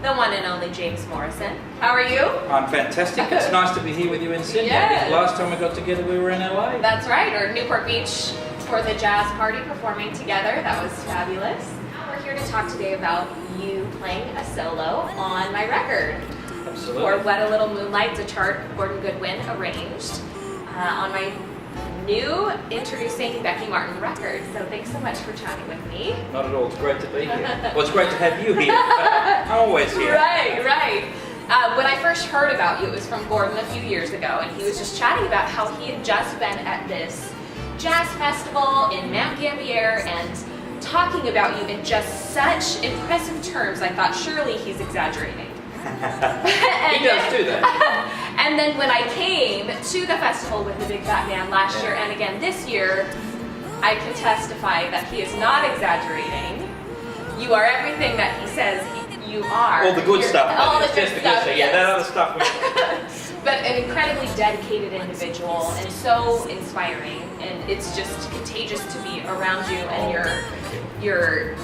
the one and only James Morrison. How are you? I'm fantastic. It's nice to be here with you in Sydney. Yes. Last time we got together we were in LA. That's right, or Newport Beach for the jazz party, performing together. That was fabulous. We're here to talk today about you playing a solo on my record. Absolutely. For Wet a Little Moonlight, the chart Gordon Goodwin arranged on my new Introducing Becky Martin record. So thanks so much for chatting with me. Not at all. It's great to be here. Well, it's great to have you here. I'm always here. Right. When I first heard about you, it was from Gordon a few years ago, and he was just chatting about how he had just been at this jazz festival in Mount Gambier and talking about you in just such impressive terms. I thought, surely he's exaggerating. He does do that. And then when I came to the festival with the Big Fat Man last year and again this year, I can testify that he is not exaggerating. You are everything that he says you are. All the good stuff. All the good just stuff. Yeah, Yes. that other stuff. But an incredibly dedicated individual and so inspiring, and it's just contagious to be around you and your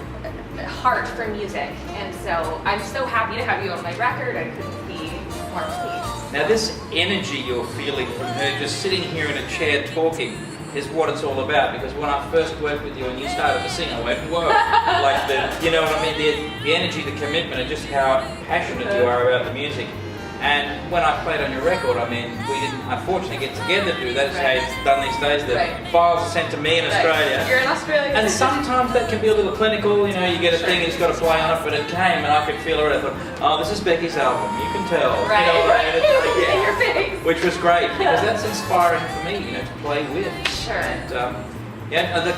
heart for music. And so I'm so happy to have you on my record. I couldn't be more pleased. Now this energy you're feeling from her just sitting here in a chair talking is what it's all about, because when I first worked with you and you started to sing, I went, whoa, like you know what I mean, the energy, the commitment, and just how passionate you are about the music. And when I played on your record, I mean, we didn't unfortunately get together to do that. It's how it's done these days. The files are sent to me in Australia. You're in Australia. And sometimes that can be a little clinical, you know, you get a thing and it's got to play on it, but it came and I could feel it. I thought, oh, this is Becky's album, you can tell. Right. You know what I mean? It's like, In your face. Which was great, because that's inspiring for me, you know, to play with. Sure. And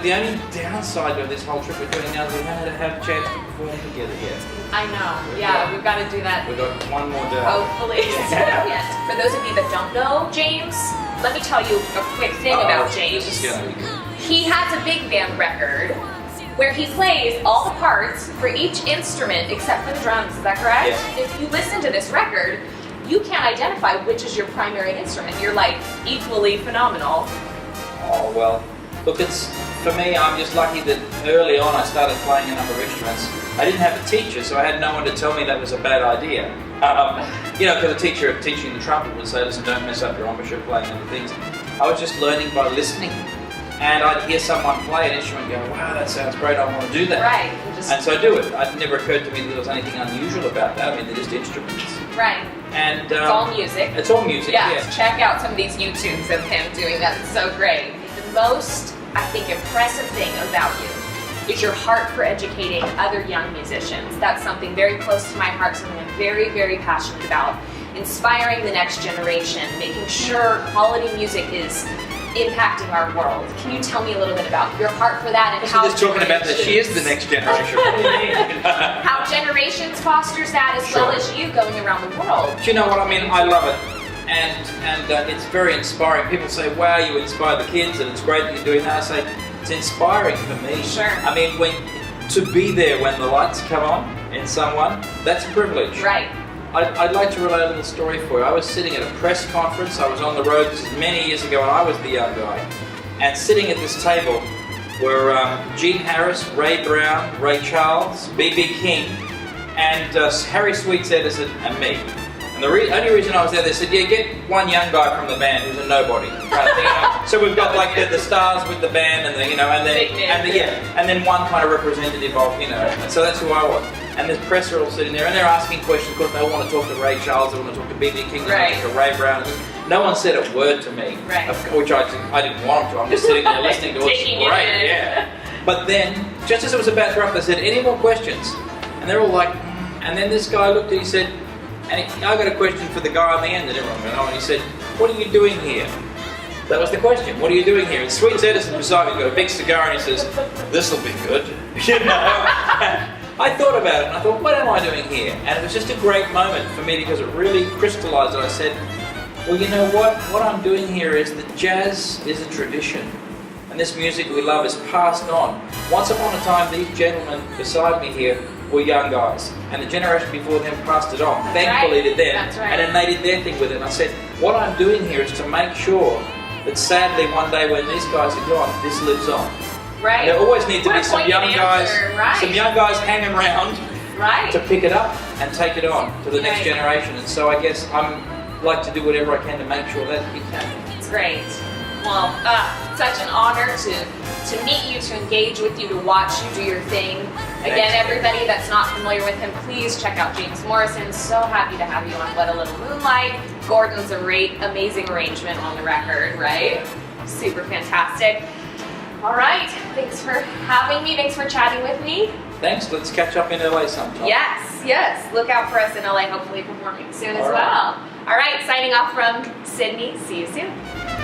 the only downside of this whole trip we're doing now is we haven't had a chance to perform together yet. I know. Yeah, we've got to do that. We've got one more day. Hopefully. Yes. For those of you that don't know James, let me tell you a quick thing about James. This is gonna be good. He has a big band record where he plays all the parts for each instrument except for the drums. Is that correct? Yes. If you listen to this record, you can't identify which is your primary instrument. You're like equally phenomenal. Oh, well, look, for me, I'm just lucky that early on I started playing a number of instruments. I didn't have a teacher, so I had no one to tell me that was a bad idea. You know, because a teacher teaching the trumpet would say, listen, don't mess up your embouchure playing other things. I was just learning by listening. And I'd hear someone play an instrument and go, wow, that sounds great, I want to do that. Right. And so I do it. It never occurred to me that there was anything unusual about that. I mean, they're just instruments. Right. And it's all music. It's all music, yes. Check out some of these YouTubes of him doing that. It's so great. The most, I think, impressive thing about you is your heart for educating other young musicians. That's something very close to my heart, something I'm very, very passionate about. Inspiring the next generation, making sure quality music is impacting our world. Can you tell me a little bit about your heart for that and how just talking about that she is the next generation. What do you mean? How Generations fosters that as well as you going around the world. Do you know what I mean? I love it. And it's very inspiring. People say, wow, you inspire the kids and it's great that you're doing that. I say, it's inspiring for me. Sure. I mean, to be there when the lights come on in someone, that's a privilege. Right. I'd like to relate a little story for you. I was sitting at a press conference. I was on the road, this is many years ago, and I was the young guy. And sitting at this table were Gene Harris, Ray Brown, Ray Charles, B.B. King, and Harry Sweets Edison and me. And the only reason I was there, they said, yeah, get one young guy from the band who's a nobody. Kind of thing, you know? So we've got like the stars with the band, and and then one kind of representative of, you know. And so that's who I was. And this press are all sitting there, and they're asking questions. Of course, they want to talk to Ray Charles, they want to talk to B.B. King, they want to talk to Ray Brown. No one said a word to me, which I didn't want them to. I'm just sitting there listening to what's great, yeah. But then, just as it was about to wrap, they said, any more questions? And they're all like, and then this guy looked and he said, I got a question for the guy on the end that everyone went on, and he said, what are you doing here? That was the question, what are you doing here? And Sweets Edison beside me got a big cigar and he says, this'll be good, you know? I thought about it and I thought, what am I doing here? And it was just a great moment for me because it really crystallized it. I said, well, you know what? What I'm doing here is that jazz is a tradition. And this music we love is passed on. Once upon a time, these gentlemen beside me here were young guys. And the generation before them passed it on. Thankfully to them. And then they did their thing with it. And I said, what I'm doing here is to make sure that sadly one day when these guys are gone, this lives on. Right. There always need to be some young guys hanging around Right. to pick it up and take it on to the next Right. generation. And so I guess I'm like to do whatever I can to make sure that keeps happening. It's great. Well, such an honor to meet you, to engage with you, to watch you do your thing. Again, Thanks. everybody that's not familiar with him, please check out James Morrison. So happy to have you on What a Little Moonlight. Gordon's a amazing arrangement on the record, right? Super fantastic. All right, thanks for having me. Thanks for chatting with me. Thanks. Let's catch up in LA sometime. Yes. Look out for us in LA, hopefully performing soon as All right. well. All right, signing off from Sydney. See you soon.